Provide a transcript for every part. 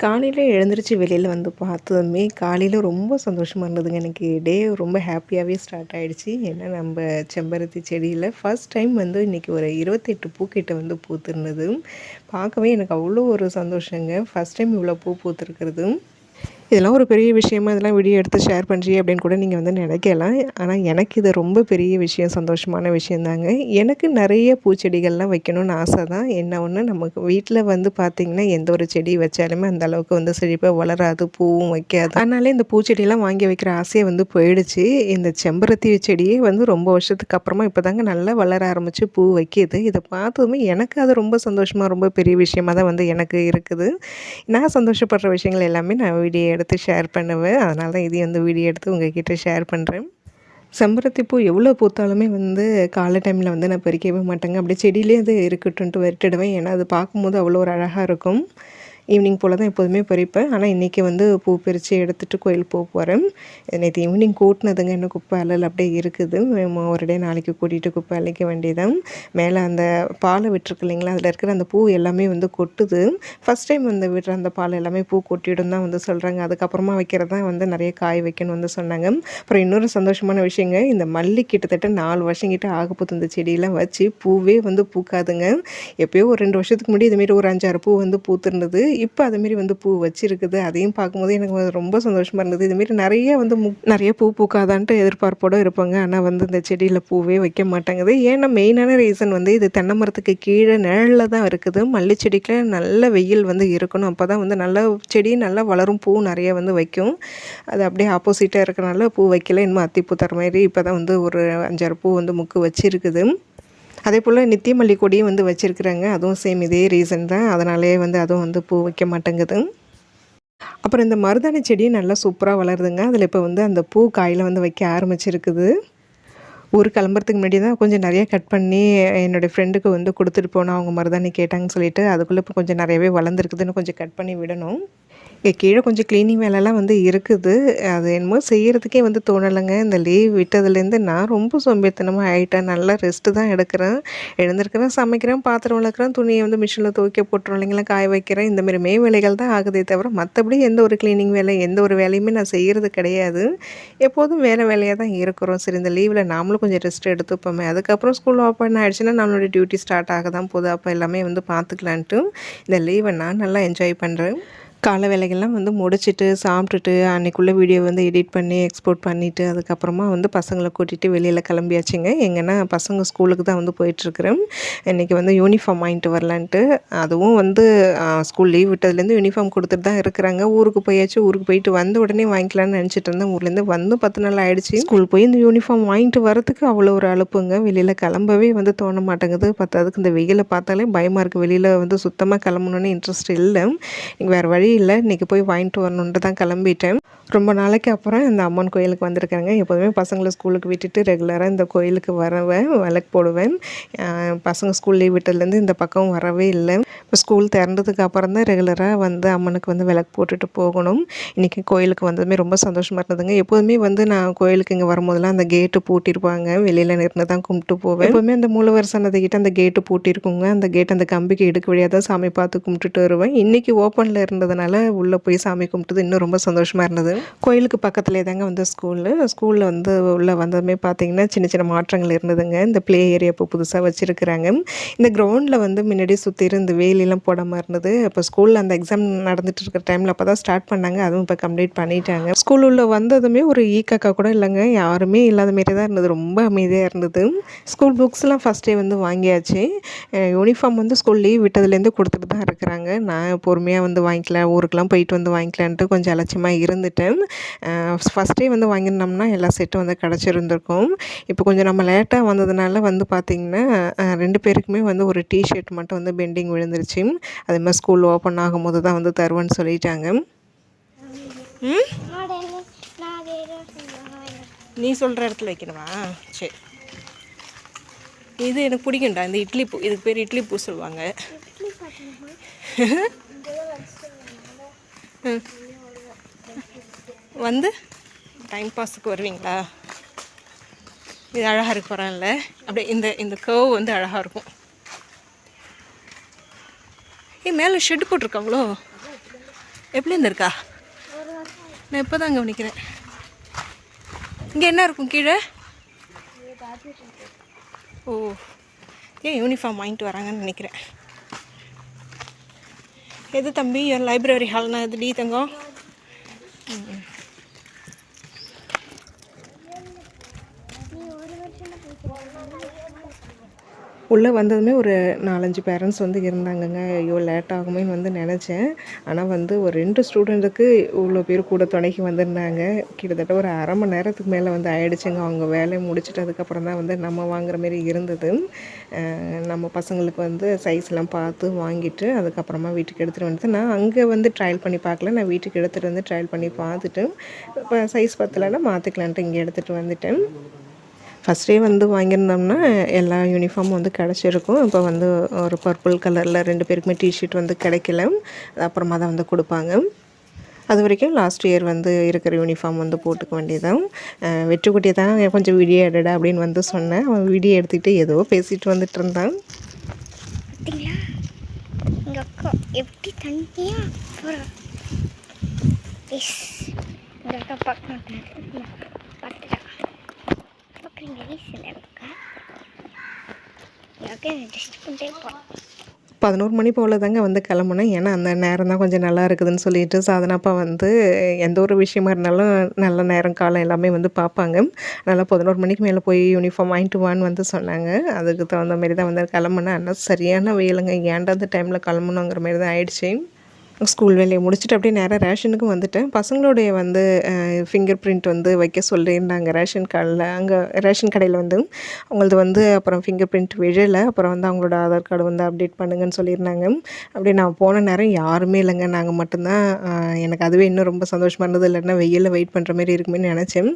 காலையில எழுந்திரிச்சு வெளியில வந்து பார்த்ததுமே, காலையில ரொம்ப சந்தோஷமா இருந்ததுங்க. எனக்கு டே ரொம்ப ஹாப்பியாவே ஸ்டார்ட் ஆயிடுச்சு. ஏன்னா, நம்ப செம்பருத்தி செடியில ஃபர்ஸ்ட் டைம் வந்து இன்னைக்கு ஒரு 28 பூக்கிட்ட வந்து பூத்திருந்தது. பார்க்கவே எனக்கு அவ்வளோ ஒரு சந்தோஷங்க. ஃபர்ஸ்ட் டைம் இவ்வளோ பூ பூத்திருக்கிறது. இதெல்லாம் ஒரு பெரிய விஷயமா, இதெல்லாம் வீடியோ எடுத்து ஷேர் பண்ணுறியே அப்படின்னு கூட நீங்கள் வந்து நினைக்கலாம். ஆனால் எனக்கு இது ரொம்ப பெரிய விஷயம், சந்தோஷமான விஷயந்தாங்க. எனக்கு நிறைய பூச்செடிகள்லாம் வைக்கணும்னு ஆசை தான். என்ன ஒன்று, நமக்கு வீட்டில் வந்து பார்த்திங்கன்னா எந்த ஒரு செடி வச்சாலுமே அந்த அளவுக்கு வந்து செழிப்பாக வளராது, பூவும் வைக்காது. அதனால இந்த பூச்செடியெல்லாம் வாங்கி வைக்கிற ஆசையே வந்து போயிடுச்சு. இந்த செம்பருத்தி செடியே வந்து ரொம்ப வருஷத்துக்கு அப்புறமா இப்போ தாங்க நல்லா வளர ஆரம்பித்து பூ வைக்கிது. இதை பார்த்ததுமே எனக்கு அது ரொம்ப சந்தோஷமாக, ரொம்ப பெரிய விஷயமாக தான் வந்து எனக்கு இருக்குது. நான் சந்தோஷப்படுற விஷயங்கள் எல்லாமே நான் வீடியோ எடுத்து ஷேர் பண்ணுவேன். அதனால தான் இதையும் வந்து வீடியோ எடுத்து உங்ககிட்ட ஷேர் பண்ணுறேன். செம்பருத்தி பூ எவ்வளோ பூத்தாலுமே வந்து காலை டைமில் வந்து நான் பறிக்கவே மாட்டேங்க. அப்படியே செடியிலே அது இருக்கட்டுன்ட்டு விட்டுடுவேன். ஏன்னா அது பார்க்கும்போது அவ்வளோ ஒரு அழகாக இருக்கும். ஈவினிங் போல் தான் எப்போதுமே பறிப்பேன். ஆனால் இன்றைக்கி வந்து பூ பறித்து எடுத்துகிட்டு கோயிலுக்கு போகிறேன். நேற்று ஈவினிங் கூட்டினதுங்க, இன்னும் குப்பை அள்ளல் அப்படியே இருக்குது. ஒரு டே நாளைக்கு கூட்டிகிட்டு குப்பை அள்ளிக்க வேண்டியதான். மேலே அந்த பாலை விட்டுருக்கு இல்லைங்களா, அதில் இருக்கிற அந்த பூ எல்லாமே வந்து கொட்டுது. ஃபஸ்ட் டைம் வந்து விடுற அந்த பால் எல்லாமே பூ கொட்டிடும் தான் வந்து சொல்கிறாங்க. அதுக்கப்புறமா வைக்கிறது தான் வந்து நிறைய காய் வைக்கணும்னு வந்து சொன்னாங்க. அப்புறம் இன்னொரு சந்தோஷமான விஷயங்க, இந்த மல்லி கிட்டத்தட்ட 4 வருஷம் கிட்ட ஆகப்போகுது. இந்த செடியெல்லாம் வச்சு பூவே வந்து பூக்காதுங்க. எப்போயோ ஒரு 2 வருஷத்துக்கு முன்னாடி இதுமாரி ஒரு 5-6 பூ வந்து பூத்துருந்தது. இப்போ அதுமாரி வந்து பூ வச்சிருக்குது. அதையும் பார்க்கும்போது எனக்கு ரொம்ப சந்தோஷமாக இருந்தது. இதுமாரி நிறைய வந்து நிறைய பூ பூக்காதான்ட்டு எதிர்பார்ப்போடு இருப்பாங்க. ஆனால் வந்து இந்த செடியில் பூவே வைக்க மாட்டேங்குது. ஏன்னா மெயினான ரீசன் வந்து இது தென்னை மரத்துக்கு கீழே நிழலில் தான் இருக்குது. மல்லி செடிக்கு நல்ல வெயில் வந்து இருக்கணும். அப்போ தான் வந்து நல்லா செடி நல்லா வளரும், பூ நிறைய வந்து வைக்கும். அது அப்படியே ஆப்போசிட்டாக இருக்கிறனால பூ வைக்கல. இன்னும் அத்திப்பூ தர மாதிரி இப்போ தான் வந்து ஒரு 5-6 பூ வந்து முக்கு வச்சிருக்குது. அதே போல் நித்திய மல்லி கொடியும் வந்து வச்சுருக்குறாங்க. அதுவும் சேம் இதே ரீசன் தான். அதனாலே வந்து அதுவும் வந்து பூ வைக்க மாட்டேங்குது. அப்புறம் இந்த மருதாணி செடியும் நல்லா சூப்பராக வளருதுங்க. அதில் இப்போ வந்து அந்த பூ காயில் வந்து வைக்க ஆரம்பிச்சிருக்குது. ஊருக்கு கிளம்புறதுக்கு முன்னாடி தான் கொஞ்சம் நிறைய கட் பண்ணி என்னோடய ஃப்ரெண்டுக்கு வந்து கொடுத்துட்டு போனோம். அவங்க மருதாணி கேட்டாங்கன்னு சொல்லிட்டு, அதுக்குள்ளே இப்போ கொஞ்சம் நிறையவே வளர்ந்துருக்குதுன்னு கொஞ்சம் கட் பண்ணி விடணும். கீழே கொஞ்சம் க்ளீனிங் வேலைலாம் வந்து இருக்குது. அது என்னமோ செய்கிறதுக்கே வந்து தோணலைங்க. இந்த லீவ் விட்டதுலேருந்து நான் ரொம்ப சோம்பேறித்தனமாக ஆகிட்டேன். நல்லா ரெஸ்ட்டு தான் எடுக்கிறேன். எழுந்திருக்கிறேன், சமைக்கிறேன், பாத்திரம் விளக்குறேன், துணியை வந்து மிஷினில் துவைக்க போட்டுரும் இல்லைங்களா, காய வைக்கிறேன். இந்தமாரி வேலைகள் தான் ஆகுதே தவிர மற்றபடி எந்த ஒரு க்ளீனிங் வேலை, எந்த ஒரு வேலையுமே நான் செய்கிறது கிடையாது. எப்போதும் வேலையாக தான் இருக்கிறோம். சரி, இந்த லீவில் நாமளும் கொஞ்சம் ரெஸ்ட் எடுத்துப்போமே. அதுக்கப்புறம் ஸ்கூல் ஓப்பன் ஆகிடுச்சுன்னா நம்மளோட டியூட்டி ஸ்டார்ட் ஆக தான் போகுது. அப்போ எல்லாமே வந்து பார்த்துக்கலான்ட்டு இந்த லீவை நான் நல்லா என்ஜாய் பண்ணுறேன். காலை வேலைகள்லாம் வந்து முடிச்சுட்டு சாப்பிட்டுட்டு அன்றைக்குள்ளே வீடியோ வந்து எடிட் பண்ணி எக்ஸ்போர்ட் பண்ணிவிட்டு அதுக்கப்புறமா வந்து பசங்களை கூட்டிகிட்டு வெளியில் கிளம்பியாச்சுங்க. எங்கன்னா பசங்க ஸ்கூலுக்கு தான் வந்து போயிட்டுருக்குறேன். இன்றைக்கி வந்து யூனிஃபார்ம் வாங்கிட்டு வரலான்ட்டு. அதுவும் வந்து ஸ்கூல் லீவ் விட்டதுலேருந்து யூனிஃபார்ம் கொடுத்துட்டு தான் இருக்கிறாங்க. ஊருக்கு போயாச்சு. ஊருக்கு போயிட்டு வந்த உடனே வாங்கிக்கலான்னு நினச்சிட்டு இருந்தேன். ஊர்லேருந்து வந்து 10 நாள் ஆகிடுச்சு. ஸ்கூல் போய் இந்த யூனிஃபார்ம் வாங்கிட்டு வரதுக்கு அவ்வளோ ஒரு அலுப்புங்க. வெளியில் கிளம்பவே வந்து தோண மாட்டேங்குது. அதுக்கு இந்த வெயிலை பார்த்தாலே பயமாக இருக்குது. வெளியில் வந்து சுத்தமாக கிளம்பணுன்னு இன்ட்ரெஸ்ட் இல்லை. வேறு வழி இல்லை, இன்றைக்கி போய் வாங்கிட்டு வரணுன்ட்டு தான் கிளம்பிட்டேன். ரொம்ப நாளைக்கு அப்புறம் இந்த அம்மன் கோயிலுக்கு வந்திருக்காங்க. எப்போதுமே பசங்களை ஸ்கூலுக்கு விட்டுட்டு ரெகுலராக இந்த கோயிலுக்கு வரவேன், விளக்கு போடுவேன். பசங்க ஸ்கூல் லீவ் விட்டதுலேருந்து இந்த பக்கம் வரவே இல்லை. இப்போ ஸ்கூல் திறந்ததுக்கு அப்புறம் தான் ரெகுலராக வந்து அம்மனுக்கு வந்து விளக்கு போட்டுட்டு போகணும். இன்றைக்கி கோயிலுக்கு வந்ததுமே ரொம்ப சந்தோஷமாக இருந்ததுங்க. எப்போதுமே வந்து நான் கோயிலுக்கு இங்கே வரும்போதெல்லாம் அந்த கேட்டு பூட்டியிருப்பாங்க. வெளியில் நின்று தான் கும்பிட்டு போவேன். எப்போதுமே அந்த மூலவர் சன்னதிக்கிட்ட அந்த கேட்டு பூட்டியிருக்குங்க. அந்த கேட் அந்த கம்பிக்கு இடுக்கு வழியாக தான் சாமி பார்த்து கும்பிட்டுட்டு வருவேன். இன்றைக்கி ஓப்பனில் இருந்ததுனால உள்ளே போய் சாமி கும்பிட்டது இன்னும் ரொம்ப சந்தோஷமாக இருந்தது. கோயிலுக்கு பக்கத்துலேயே தாங்க வந்து ஸ்கூலில் வந்து உள்ளே வந்ததுமே பார்த்திங்கன்னா சின்ன சின்ன மாற்றங்கள் இருந்ததுங்க. இந்த ப்ளே ஏரியா இப்போ புதுசாக வச்சுருக்குறாங்க. இந்த கிரவுண்டில் வந்து முன்னாடி சுற்றிலும் இந்த வேலியெல்லாம் போடாமல் இருந்தது. இப்போ ஸ்கூலில் அந்த எக்ஸாம் நடந்துட்டு இருக்கிற டைமில் அப்போ தான் ஸ்டார்ட் பண்ணாங்க. அதுவும் இப்போ கம்ப்ளீட் பண்ணிட்டாங்க. ஸ்கூல் உள்ள வந்ததுமே ஒரு ஈக்காக்கா கூட இல்லைங்க, யாருமே இல்லாத மாரி தான் இருந்தது. ரொம்ப அமைதியாக இருந்தது. ஸ்கூல் புக்ஸ்லாம் ஃபஸ்ட்டே வந்து வாங்கியாச்சு. யூனிஃபார்ம் வந்து ஸ்கூல் லீவ் விட்டதுலேருந்து கொடுத்துட்டு தான் இருக்கிறாங்க. நான் பொறுமையாக வந்து வாங்கிக்கலாம், ஊருக்கெலாம் போயிட்டு வந்து வாங்கிக்கலான்ட்டு கொஞ்சம் அலட்சியமாக இருந்துட்டேன். ஃபஸ்ட்டே வந்து வாங்கியிருந்தோம்னா எல்லா செட்டும் வந்து கிடச்சிருந்துருக்கும். இப்போ கொஞ்சம் நம்ம லேட்டாக வந்ததுனால வந்து பார்த்திங்கன்னா 2 பேருக்குமே வந்து ஒரு டிஷர்ட் மட்டும் வந்து பெண்டிங் விழுந்துருச்சு. அதே மாதிரி ஸ்கூல் ஓப்பன் ஆகும்போது தான் வந்து தருவேன்னு சொல்லிட்டாங்க. நீ சொல்கிற இடத்துல வைக்கணுமா? சரி, இது எனக்கு பிடிக்கும்டா. இந்த இட்லி பூ, இதுக்கு பேர் இட்லி பூ சொல்லுவாங்க. வந்து டைம் பாஸுக்கு வருவீங்களா? இது அழகாக இருக்கு, பரவாயில்ல. அப்படியே இந்த கர்வ் வந்து அழகாக இருக்கும். மேலே ஷெட்டு போட்டிருக்காங்களோ? எப்படிலேருந்து இருக்கா? நான் இப்போ தான் கவனிக்கிறேன். இங்கே என்ன இருக்கும் கீழே? ஓ, ஏன் யூனிஃபார்ம் வாங்கிட்டு வராங்கன்னு நினைக்கிறேன். எது தம்பி லைப்ரரி ஹால்னா எது டி தங்கம்? உள்ளே வந்ததுமே ஒரு 4-5 பேரண்ட்ஸ் வந்து இருந்தாங்கங்க. ஐயோ லேட் ஆகுமேன்னு வந்து நினச்சேன். ஆனால் வந்து ஒரு 2 ஸ்டூடெண்ட்டுக்கு இவ்வளோ பேர் கூட துணைக்கு வந்திருந்தாங்க. கிட்டத்தட்ட ஒரு அரை மணி நேரத்துக்கு மேலே வந்து ஆயிடுச்சுங்க. அவங்க வேலையை முடிச்சுட்டு அதுக்கப்புறம் தான் வந்து நம்ம வாங்குற மாரி இருந்தது. நம்ம பசங்களுக்கு வந்து சைஸ்லாம் பார்த்து வாங்கிட்டு அதுக்கப்புறமா வீட்டுக்கு எடுத்துகிட்டு வந்துட்டு, நான் அங்கே வந்து ட்ரையல் பண்ணி பார்க்கல. நான் வீட்டுக்கு எடுத்துகிட்டு வந்து ட்ரையல் பண்ணி பார்த்துட்டு இப்போ சைஸ் பத்தலைன்னா மாற்றிக்கலான்ட்டு இங்கே எடுத்துகிட்டு வந்துட்டேன். ஃபஸ்ட்டே வந்து வாங்கியிருந்தோம்னா எல்லா யூனிஃபார்மும் வந்து கிடச்சிருக்கும். இப்போ வந்து ஒரு பர்பிள் கலரில் 2 பேருக்குமே டிஷர்ட் வந்து கிடைக்கல. அப்புறமா தான் வந்து கொடுப்பாங்க. அது வரைக்கும் லாஸ்ட் இயர் வந்து இருக்கிற யூனிஃபார்ம் வந்து போட்டுக்க வேண்டியதான். வெற்றுக்குட்டியை தான் கொஞ்சம் வீடியோ எடுடா அப்படின்னு வந்து சொன்னேன். அவன் வீடியோ எடுத்துக்கிட்டு ஏதோ பேசிகிட்டு வந்துட்டு இருந்தான். எங்கள் அக்கா எப்படி தனியாக போகிறா? எங்கள் அக்கா பார்க்க 11 மணி போல் தாங்க வந்து கிளம்புனேன். ஏன்னா அந்த நேரம் தான் கொஞ்சம் நல்லா இருக்குதுன்னு சொல்லிட்டு சாதனாப்பா வந்து எந்த ஒரு விஷயமா இருந்தாலும் நல்ல நேரம் காலம் எல்லாமே வந்து பார்ப்பாங்க. அதனால் 11 மணிக்கு மேலே போய் யூனிஃபார்ம் வாங்கிட்டு வான்னு வந்து சொன்னாங்க. அதுக்கு தகுந்த மாரி தான் வந்து கிளம்புனேன். ஆனால் சரியான வெயிலுங்க. ஏன்டா அந்த டைமில் கிளம்பணுங்கிற மாரி தான் ஆயிடுச்சு. ஸ்கூல் வேலையை முடிச்சுட்டு அப்படியே நேராக ரேஷனுக்கும் வந்துட்டேன். பசங்களுடைய வந்து ஃபிங்கர் பிரிண்ட் வந்து வைக்க சொல்லியிருந்தாங்க ரேஷன் கார்டில். அங்கே ரேஷன் கடையில் வந்து அவங்களது வந்து அப்புறம் ஃபிங்கர் பிரிண்ட் விழலை. அப்புறம் வந்து அவங்களோட ஆதார் கார்டு வந்து அப்டேட் பண்ணுங்கன்னு சொல்லியிருந்தாங்க. அப்படியே நான் போன நேரம் யாருமே இல்லைங்க. நாங்கள் மட்டும்தான். எனக்கு அதுவே இன்னும் ரொம்ப சந்தோஷமாக இருந்தது. இல்லைன்னா வெயிலில் வெயிட் பண்ணுற மாரி இருக்குமேனு நினச்சேன்.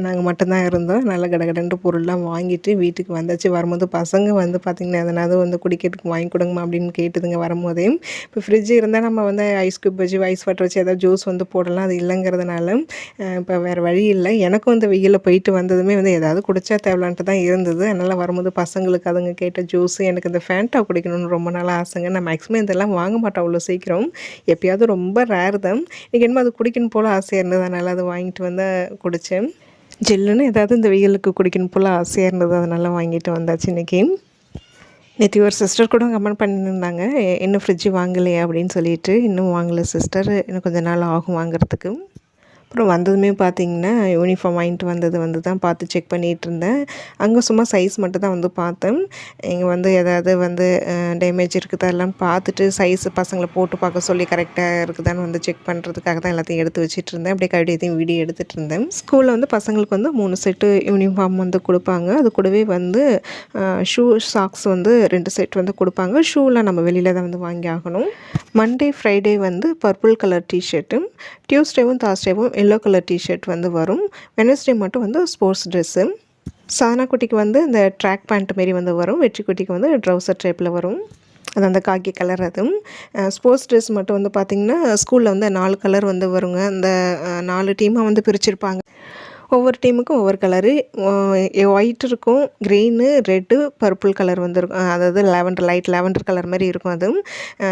நாங்கள் மட்டும்தான் இருந்தோம். நல்லா கடகடன்ட்டு பொருள்லாம் வாங்கிட்டு வீட்டுக்கு வந்தாச்சு. வரும்போது பசங்க வந்து பார்த்திங்கன்னா எதனாவது வந்து குடிக்கிறதுக்கு வாங்கி கொடுங்கம்மா அப்படின்னு கேட்டுதுங்க வரும்போதே. இப்போ ஃப்ரிட்ஜ் இருந்தால் நம்ம வந்து ஐஸ் க்யூப் வச்சு ஐஸ் வாட்டர் வச்சு ஏதாவது ஜூஸ் வந்து போடலாம். அது இல்லைங்கிறதுனால இப்போ வேறு வழி இல்லை. எனக்கும் இந்த வெயிலில் போயிட்டு வந்ததுமே வந்து ஏதாவது குடித்தா தேவலான்ட்டு தான் இருந்தது. அதனால் வரும்போது பசங்களுக்கு அதுங்க கேட்ட ஜூஸு, எனக்கு இந்த ஃபேண்டா குடிக்கணும்னு ரொம்ப நாளாக ஆசைங்க. நான் மேக்ஸிமம் இதெல்லாம் வாங்க மாட்டேன் அவ்வளோ சீக்கிரம். எப்போயாவது ரொம்ப ரேர் தான். இன்றைக்கி என்னமோ அது குடிக்கணும் போல் ஆசையாக இருந்தது. அதனால் அதை வாங்கிட்டு வந்து குடித்தேன். ஜில்லுன்னு ஏதாவது இந்த வெயிலுக்கு குடிக்கணும் போல் ஆசையாக இருந்தது. அதனால் வாங்கிட்டு வந்தாச்சு இன்றைக்கி. நேற்று ஒரு சிஸ்டர் கூட கமெண்ட் பண்ணியிருந்தாங்க, இன்னும் ஃப்ரிட்ஜு வாங்கலையா அப்படின்னு சொல்லிட்டு. இன்னும் வாங்கலை சிஸ்டர், இன்னும் கொஞ்சம் நாள் ஆகும் வாங்குறதுக்கு. அப்புறம் வந்ததுமே பார்த்திங்கன்னா யூனிஃபார்ம் வாங்கிட்டு வந்தது வந்து தான் பார்த்து செக் பண்ணிகிட்டு இருந்தேன். அங்கே சும்மா சைஸ் மட்டும் தான் வந்து பார்த்தேன். இங்கே வந்து எதாவது வந்து டேமேஜ் இருக்குதா எல்லாம் பார்த்துட்டு சைஸு பசங்களை போட்டு பார்க்க சொல்லி கரெக்டாக இருக்குதான்னு வந்து செக் பண்ணுறதுக்காக தான் எல்லாத்தையும் எடுத்து வச்சுட்டு இருந்தேன். அப்படியே கவிதையும் வீடியோ எடுத்துகிட்டு இருந்தேன். ஸ்கூலில் வந்து பசங்களுக்கு வந்து 3 செட்டு யூனிஃபார்ம் வந்து கொடுப்பாங்க. அது கூடவே வந்து ஷூ சாக்ஸ் வந்து 2 செட் வந்து கொடுப்பாங்க. ஷூலாம் நம்ம வெளியில் தான் வந்து வாங்கி ஆகணும். மண்டே ஃப்ரைடே வந்து பர்பிள் கலர் டிஷர்ட்டும், டியூஸ்டேவும் தாஸ்டேவும் எல்லோ கலர் டிஷர்ட் வந்து வரும். வெனஸ்டே மட்டும் வந்து ஸ்போர்ட்ஸ் ட்ரெஸ்ஸு. சாதனா குட்டிக்கு வந்து இந்த ட்ராக் பேண்ட் மாரி வந்து வரும். வெற்றி குட்டிக்கு வந்து ட்ரௌசர் டைப்பில் வரும். அது அந்த காக்கி கலர். அதுவும் ஸ்போர்ட்ஸ் ட்ரெஸ் மட்டும் வந்து பார்த்திங்கன்னா ஸ்கூலில் வந்து 4 கலர் வந்து வருங்க. அந்த 4 டீமாக வந்து பிரிச்சிருப்பாங்க. ஒவ்வொரு டீமுக்கும் ஒவ்வொரு கலரு. ஒயிட் இருக்கும், க்ரீனு, ரெட்டு, பர்பிள் கலர் வந்து இருக்கும். அதாவது லைட் லாவெண்டர் கலர் மாதிரி இருக்கும். அதுவும்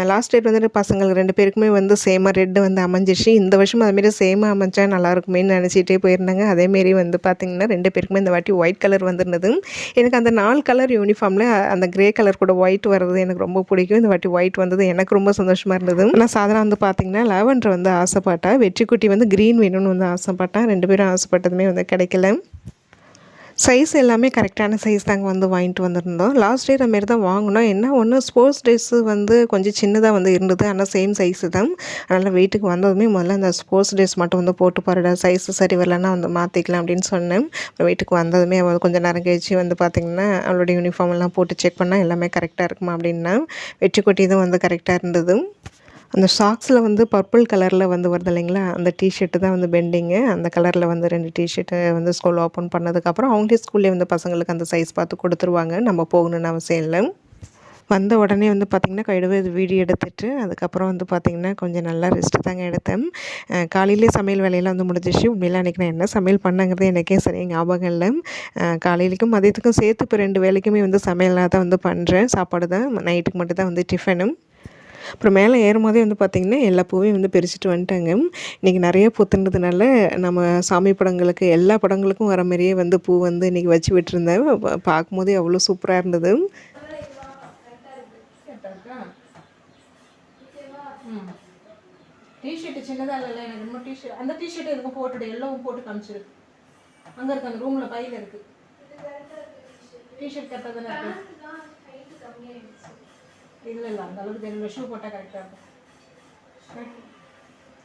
லாஸ்ட் இயர் வந்துட்டு பசங்களுக்கு 2 பேருக்குமே வந்து சேமாக ரெட்டு வந்து அமைஞ்சிச்சு. இந்த வருஷம் அதுமாரி சேமாக அமைஞ்சா நல்லாயிருக்குமேன்னு நினச்சிட்டே போயிருந்தாங்க. அதேமாரி வந்து பார்த்திங்கன்னா 2 பேருக்குமே இந்த வாட்டி ஒயிட் கலர் வந்துருந்தது. எனக்கு அந்த 4 கலர் யூனிஃபார்மில் அந்த க்ரே கலர் கூட ஒயிட் வர்றது எனக்கு ரொம்ப பிடிக்கும். இந்த வாட்டி ஒயிட் வந்தது எனக்கு ரொம்ப சந்தோஷமாக இருந்தது. ஆனால் சாதனா வந்து பார்த்திங்கன்னா லாவெண்டர் வந்து ஆசைப்பட்டா, வெற்றிக்குட்டி வந்து க்ரீன் வேணும்னு வந்து ஆசைப்பட்டா. 2 பேரும் ஆசைப்பட்டதுமே வந்து கிடைக்கல. சைஸ் எல்லாமே கரெக்டான சைஸ் தாங்க வந்து வாங்கிட்டு வந்திருந்தோம். லாஸ்ட் இயர் அதுமாரி தான் வாங்கினோம். என்ன ஒன்று ஸ்போர்ட்ஸ் ட்ரெஸ்ஸு வந்து கொஞ்சம் சின்னதாக வந்து இருந்தது. ஆனால் சேம் சைஸு தான். அதனால் வீட்டுக்கு வந்ததுமே முதல்ல அந்த ஸ்போர்ட்ஸ் ட்ரெஸ் மட்டும் வந்து போட்டு பாருடா, சைஸு சரி வரலன்னா வந்து மாற்றிக்கலாம் அப்படின்னு சொன்னேன். வீட்டுக்கு வந்ததுமே அவள் கொஞ்சம் நேரம் கழிச்சு வந்து பார்த்திங்கன்னா அவளோட யூனிஃபார்ம் எல்லாம் போட்டு செக் பண்ணால் எல்லாமே கரெக்டாக இருக்குமா அப்படின்னா. வெற்றி கொட்டி தான் வந்து கரெக்டாக இருந்தது. அந்த சாக்ஸில் வந்து பர்பிள் கலரில் வந்து வருது இல்லைங்களா, அந்த டிஷர்ட்டு தான் வந்து பெண்டிங்கு. அந்த கலரில் வந்து 2 டிஷர்ட்டு வந்து ஸ்கூல் ஓப்பன் பண்ணதுக்கப்புறம் அவங்களே ஸ்கூல்லேயே வந்து பசங்களுக்கு அந்த சைஸ் பார்த்து கொடுத்துருவாங்க. நம்ம போகணுன்னு அவசியம் இல்லை. வந்த உடனே வந்து பார்த்திங்கன்னா கையோட வீடியோ எடுத்துகிட்டு அதுக்கப்புறம் வந்து பார்த்திங்கன்னா கொஞ்சம் நல்லா ரெஸ்ட்டு தாங்க எடுத்தேன். காலையிலே சமையல் வேலையெல்லாம் வந்து முடிஞ்சிச்சு. உண்மையில் அன்றைக்கி நான் என்ன சமையல் பண்ணேங்கிறது எனக்கே சரியாக ஞாபகம் இல்லை. காலையிலைக்கும் மதியத்துக்கும் சேர்த்து இப்போ 2 வேலைக்குமே வந்து சமையலாக தான் வந்து பண்ணுறேன். சாப்பாடு தான், நைட்டுக்கு மட்டும் தான் வந்து டிஃபனும். அப்புறம் மேலே ஏறும்போதே வந்து பார்த்திங்கன்னா எல்லா பூவையும் வந்து பறிச்சுட்டு வந்துட்டாங்க. இன்றைக்கி நிறைய பூத்துனதுனால நம்ம சாமி படங்களுக்கு எல்லா படங்களுக்கும் வர மாதிரியே வந்து பூ வந்து இன்றைக்கி வச்சு விட்டுருந்தேன். பார்க்கும்போதே அவ்வளோ சூப்பராக இருந்தது. டிஷர்ட் சின்னதாக இல்லைல்ல, எனக்கு இன்னும் டிஷர்ட் அந்த டிஷர்ட் எதுக்கும் போட்டுடு, எல்லோவும் போட்டு காமிச்சிரு. அங்கே இருக்கு, அந்த ரூமில் பையில் இருக்குது. டிஷர்ட் கரெக்டாக தானே இருக்குது? இல்லை இல்லை, அந்த அளவுக்கு தெரியல. ஷூ போட்டால் கரெக்டாக இருக்கும்.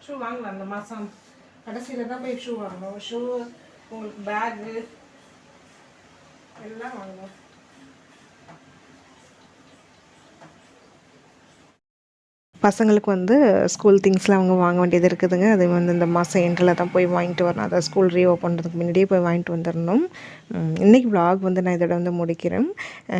ஷூ வாங்கலாம் அந்த மாதம் கடைசியில் தான் போய் ஷூ வாங்கணும். ஷூ, உங்களுக்கு பேகு எல்லாம் வாங்கணும். பசங்களுக்கு வந்து ஸ்கூல் திங்ஸ்லாம் அவங்க வாங்க வேண்டியது இருக்குதுங்க. அது வந்து இந்த மாதம் எண்டில் தான் போய் வாங்கிட்டு வரணும். அதை ஸ்கூல் ரீஓப்பன் பண்ணுறதுக்கு முன்னாடியே போய் வாங்கிட்டு வந்துடணும். இன்றைக்கி விலாக் வந்து நான் இதோட வந்து முடிக்கிறேன்.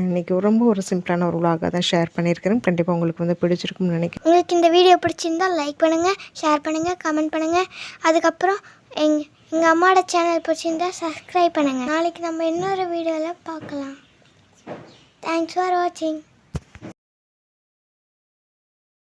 இன்றைக்கி ரொம்ப ஒரு சிம்பிளான ஒரு விலாகாக தான் ஷேர் பண்ணியிருக்கிறேன். கண்டிப்பாக உங்களுக்கு வந்து பிடிச்சிருக்கும்னு நினைக்கிறேன். உங்களுக்கு இந்த வீடியோ பிடிச்சிருந்தால் லைக் பண்ணுங்கள், ஷேர் பண்ணுங்கள், கமெண்ட் பண்ணுங்கள். அதுக்கப்புறம் எங்கள் அம்மாவோட சேனல் பிடிச்சிருந்தா சப்ஸ்கிரைப் பண்ணுங்கள். நாளைக்கு நம்ம இன்னொரு வீடியோவில் பார்க்கலாம். தேங்க்ஸ் ஃபார் வாட்சிங்.